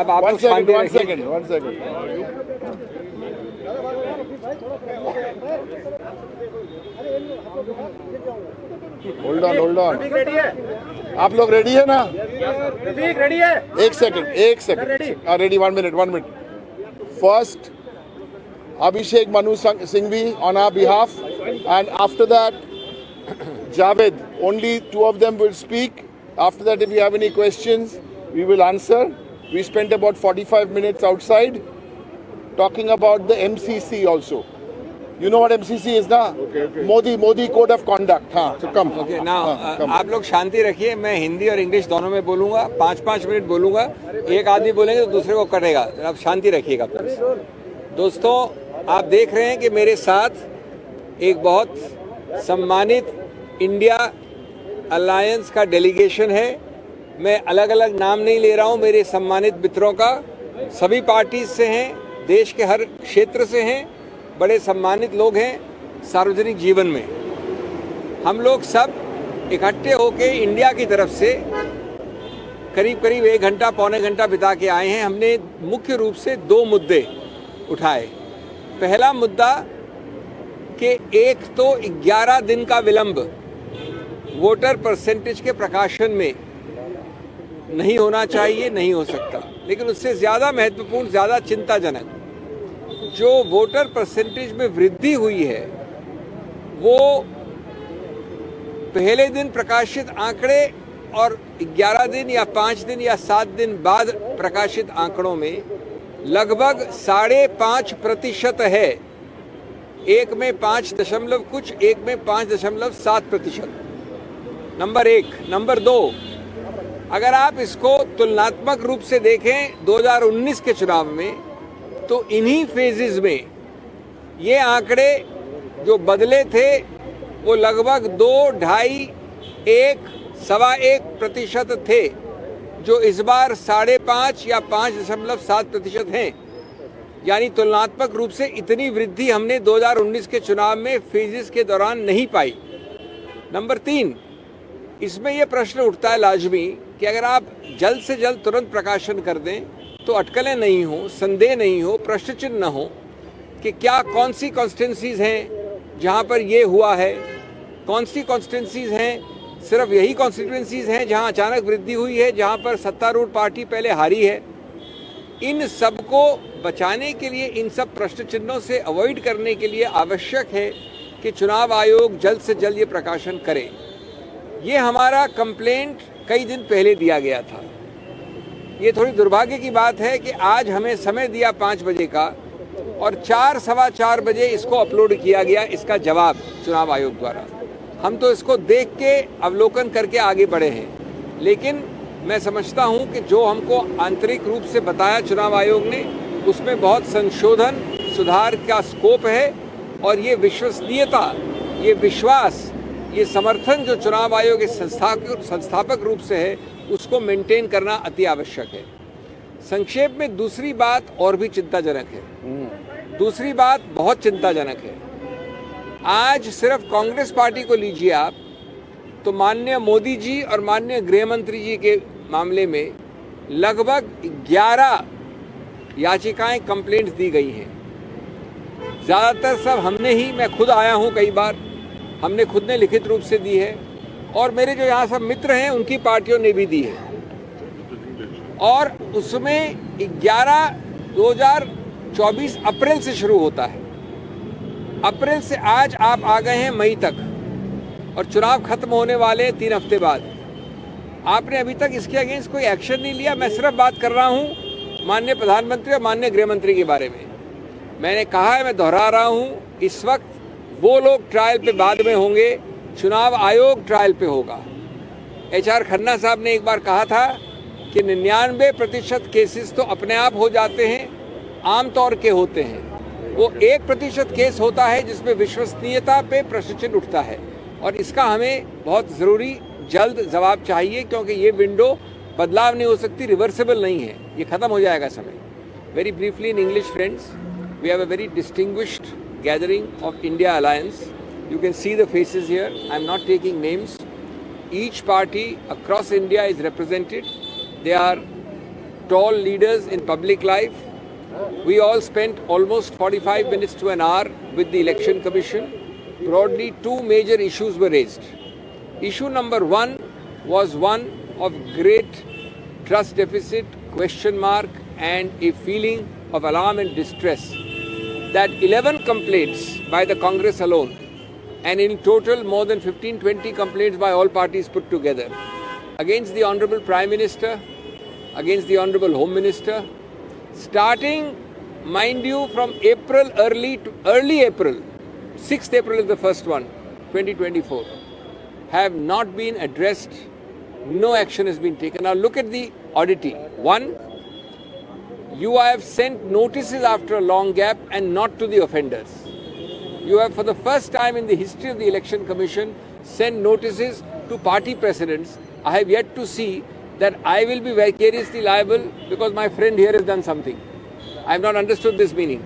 अब आप लोग शांति one रखिए। second, one second. Hold on, hold on. Ready है? आप लोग रेडी है ना? रफीक रेडी है? एक second. Ready, 1 minute. First, Abhishek Manu Singhvi on our behalf, and after that, Javed. Only two of them will speak. After that, if you have any questions, we will answer. We spent about 45 minutes outside talking about the MCC also. You know what MCC is, na? Okay. Modi Code of Conduct. हाँ, so come. Okay now come. आप लोग शांति रखिए। मैं हिंदी और English दोनों में बोलूंगा। 5-5 minute बोलूंगा। एक आदमी बोलेंगे तो दूसरे को कटेगा। आप शांति रखिएगा प्लीज। दोस्तों, आप देख रहे हैं कि मेरे साथ एक बहुत सम्मानित इंडिया अलायंस का डेलीगेशन है। मैं अलग अलग नाम नहीं ले रहा हूं। मेरे सम्मानित मित्रों का सभी पार्टीज से हैं, देश के हर क्षेत्र से हैं, बड़े सम्मानित लोग हैं सार्वजनिक जीवन में। हम लोग सब इकट्ठे होके इंडिया की तरफ से करीब 1 घंटा पौने घंटा बिता के आए हैं। हमने मुख्य रूप से 2 मुद्दे उठाए। पहला मुद्दा कि एक तो 11 दिन का विलंब वोटर परसेंटेज के प्रकाशन में नहीं होना चाहिए, नहीं हो सकता। लेकिन उससे ज़्यादा महत्वपूर्ण, ज़्यादा चिंताजनक, जो वोटर परसेंटेज में वृद्धि हुई है वो पहले दिन प्रकाशित आंकड़े और 11 दिन या 5 दिन या 7 दिन बाद प्रकाशित आंकड़ों में लगभग 5.5% है। एक में 5 दशमलव कुछ, एक में 5.7%। नंबर 1। नंबर 2, अगर आप इसको तुलनात्मक रूप से देखें 2019 के चुनाव में, तो इन्हीं फेजेस में ये आंकड़े जो बदले थे वो लगभग 2, 2.5, 1, 1.25% थे, जो इस बार 5.5 या 5.7% हैं। यानी तुलनात्मक रूप से इतनी वृद्धि हमने 2019 के चुनाव में फेजेस के दौरान नहीं पाई। नंबर 3, इसमें यह प्रश्न उठता है लाजमी कि अगर आप जल्द से जल्द तुरंत प्रकाशन कर दें तो अटकलें नहीं हो, संदेह नहीं हो, प्रश्न चिन्ह न हो कि क्या कौन सी कॉन्स्टिट्यूंसीज हैं जहां पर ये हुआ है, कौन सी कॉन्स्टिट्यूंसीज हैं सिर्फ यही कॉन्स्टिट्यूंसीज हैं जहां अचानक वृद्धि हुई है, जहां पर सत्तारूढ़ पार्टी पहले हारी है। इन सब को बचाने के लिए, इन सब प्रश्न चिन्हों से अवॉइड करने के लिए आवश्यक है कि चुनाव आयोग जल्द से जल्द ये प्रकाशन करे। ये हमारा कंप्लेंट कई दिन पहले दिया गया था। ये थोड़ी दुर्भाग्य की बात है कि आज हमें समय दिया 5 बजे का और 4, सवा 4 बजे इसको अपलोड किया गया, इसका जवाब चुनाव आयोग द्वारा। हम तो इसको देख के अवलोकन करके आगे बढ़े हैं, लेकिन मैं समझता हूं कि जो हमको आंतरिक रूप से बताया चुनाव आयोग ने, उसमें बहुत संशोधन, सुधार का स्कोप है। और ये विश्वसनीयता, ये विश्वास, ये समर्थन जो चुनाव आयोग के संस्थापक रूप से है, उसको मेंटेन करना अति आवश्यक है। संक्षेप में दूसरी बात और भी चिंताजनक है। दूसरी बात बहुत चिंताजनक है। आज सिर्फ कांग्रेस पार्टी को लीजिए आप, तो माननीय मोदी जी और माननीय गृह मंत्री जी के मामले में लगभग 11 याचिकाएं, कंप्लेंट्स दी गई हैं। ज़्यादातर सब हमने ही, मैं खुद आया हूं कई बार, हमने खुद ने लिखित रूप से दी है, और मेरे जो यहाँ सब मित्र हैं उनकी पार्टियों ने भी दी है। और उसमें 2024 अप्रैल से शुरू होता है। अप्रैल से आज आप आ गए हैं मई तक, और चुनाव खत्म होने वाले हैं 3 हफ्ते बाद। आपने अभी तक इसके अगेंस्ट कोई एक्शन नहीं लिया। मैं सिर्फ बात कर रहा हूँ माननीय प्रधानमंत्री और माननीय गृह मंत्री के बारे में। मैंने कहा है, मैं दोहरा रहा हूँ, इस वक्त वो लोग ट्रायल पे बाद में होंगे, चुनाव आयोग ट्रायल पे होगा। HR खन्ना साहब ने एक बार कहा था कि 99% केसेस तो अपने आप हो जाते हैं, आमतौर के होते हैं। वो 1% केस होता है जिसमें विश्वसनीयता पे प्रश्न चिन्ह उठता है, और इसका हमें बहुत ज़रूरी जल्द जवाब चाहिए, क्योंकि ये विंडो बदलाव नहीं हो सकती, रिवर्सिबल नहीं है, ये ख़त्म हो जाएगा समय। Very briefly in English friends, we have a very distinguished gathering of India Alliance. You can see the faces here. I'm not taking names. Each party across India is represented. They are tall leaders in public life. We all spent almost 45 minutes to an hour with the Election Commission. Broadly, two major issues were raised. Issue number one was one of great trust deficit, question mark, and a feeling of alarm and distress that 11 complaints by the Congress alone, and in total more than 15-20 complaints by all parties put together, against the Honorable Prime Minister, against the Honorable Home Minister, starting, mind you, from April, early April, 6th April is the first one, 2024, have not been addressed. No action has been taken. Now look at the oddity. One, you have sent notices after a long gap and not to the offenders. You have, for the first time in the history of the Election Commission, sent notices to party presidents. I have yet to see that I will be vicariously liable because my friend here has done something. I have not understood this meaning.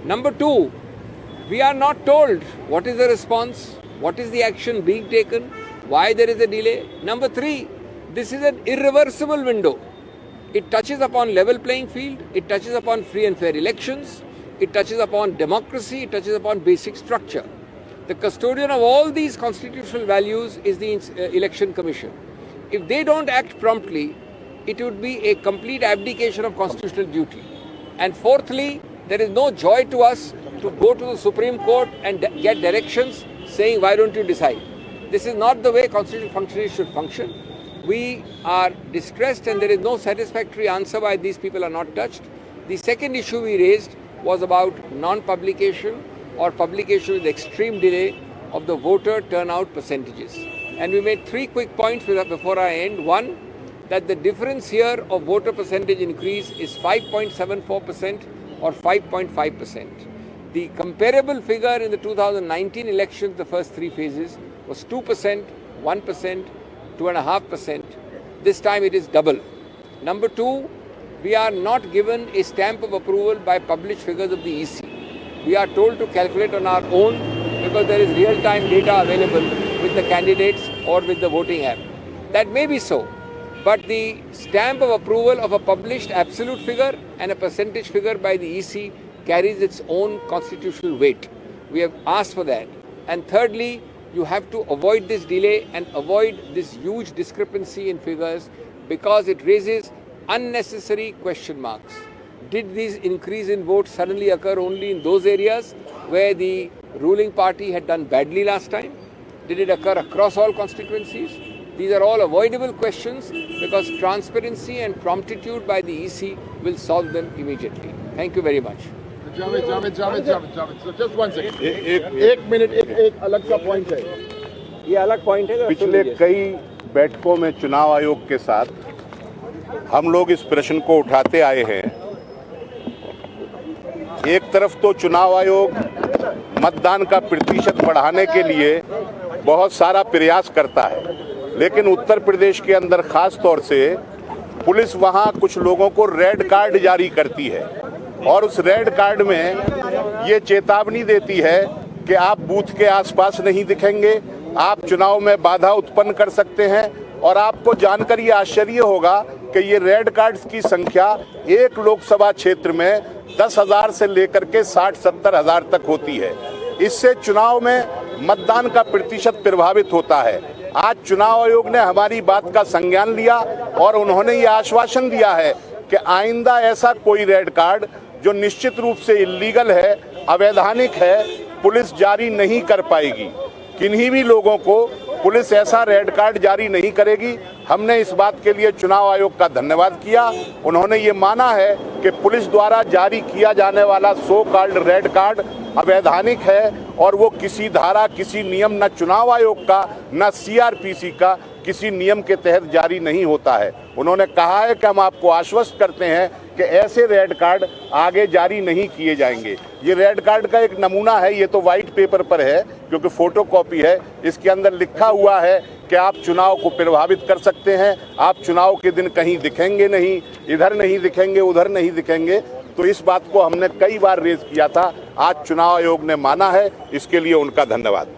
Number two, we are not told what is the response, what is the action being taken, why there is a delay. Number three, this is an irreversible window. It touches upon level playing field, it touches upon free and fair elections, it touches upon democracy, it touches upon basic structure. The custodian of all these constitutional values is the Election Commission. If they don't act promptly, it would be a complete abdication of constitutional duty. And fourthly, there is no joy to us to go to the Supreme Court and get directions saying, why don't you decide? This is not the way constitutional functionaries should function. We are distressed and there is no satisfactory answer why these people are not touched. The second issue we raised was about non-publication or publication with extreme delay of the voter turnout percentages. And we made three quick points before I end. One, that the difference here of voter percentage increase is 5.74% or 5.5%. The comparable figure in the 2019 elections, the first three phases, was 2%, 1%, 2.5%. This time it is double. Number two, we are not given a stamp of approval by published figures of the EC. We are told to calculate on our own because there is real-time data available with the candidates or with the voting app. That may be so, but the stamp of approval of a published absolute figure and a percentage figure by the EC carries its own constitutional weight. We have asked for that. And thirdly, you have to avoid this delay and avoid this huge discrepancy in figures because it raises unnecessary question marks. Did this increase in votes suddenly occur only in those areas where the ruling party had done badly last time? Did it occur across all constituencies? These are all avoidable questions because transparency and promptitude by the EC will solve them immediately. Thank you very much. Javed so just one second एक minute एक अलग सा point है ये अलग point है पिछले कई बैठकों में चुनाव आयोग के साथ हम लोग इस प्रश्न को उठाते आए हैं। एक तरफ तो चुनाव आयोग मतदान का प्रतिशत बढ़ाने के लिए बहुत सारा प्रयास करता है, लेकिन उत्तर प्रदेश के अंदर खास तौर से पुलिस वहां कुछ लोगों को रेड कार्ड जारी करती है और उस रेड कार्ड में ये चेतावनी देती है कि आप बूथ के आसपास नहीं दिखेंगे, आप चुनाव में बाधा उत्पन्न कर सकते हैं। और आपको जानकर ये आश्चर्य होगा कि ये रेड कार्ड्स की संख्या एक लोकसभा क्षेत्र में 10,000 से लेकर के 60-70 हज़ार तक होती है। इससे चुनाव में मतदान का प्रतिशत प्रभावित होता है। आज चुनाव आयोग ने हमारी बात का संज्ञान लिया और उन्होंने ये आश्वासन दिया है कि आइंदा ऐसा कोई रेड कार्ड जो निश्चित रूप से इल्लीगल है, अवैधानिक है, पुलिस जारी नहीं कर पाएगी। किन्हीं भी लोगों को पुलिस ऐसा रेड कार्ड जारी नहीं करेगी। हमने इस बात के लिए चुनाव आयोग का धन्यवाद किया। उन्होंने ये माना है कि पुलिस द्वारा जारी किया जाने वाला सो कॉल्ड रेड कार्ड अवैधानिक है और वो किसी धारा, किसी नियम, न चुनाव आयोग का न सीआरपीसी का किसी नियम के तहत जारी नहीं होता है। उन्होंने कहा है कि हम आपको आश्वस्त करते हैं कि ऐसे रेड कार्ड आगे जारी नहीं किए जाएंगे। ये रेड कार्ड का एक नमूना है, ये तो वाइट पेपर पर है क्योंकि फोटोकॉपी है। इसके अंदर लिखा हुआ है कि आप चुनाव को प्रभावित कर सकते हैं, आप चुनाव के दिन कहीं दिखेंगे नहीं, इधर नहीं दिखेंगे, उधर नहीं दिखेंगे। तो इस बात को हमने कई बार रेज किया था, आज चुनाव आयोग ने माना है, इसके लिए उनका धन्यवाद।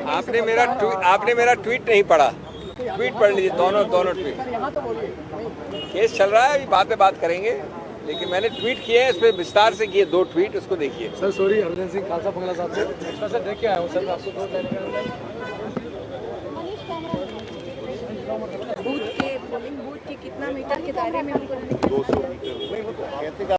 आपने मेरा ट्वीट नहीं पढ़ा। ट्वीट पढ़ लीजिए, दोनों ट्वीट। केस चल रहा है, अभी बात करेंगे, लेकिन मैंने ट्वीट किए हैं, इस पर विस्तार से किए 2 ट्वीट, उसको देखिए। सर सॉरी, हरभजन सिंह खालसा बंगला साहब से एक्स्ट्रा से देख के आया हूँ सर, आपको 2 लेने का बूथ के पोलिंग बूथ के कितना मीटर के दायरे में हमको 200 मीटर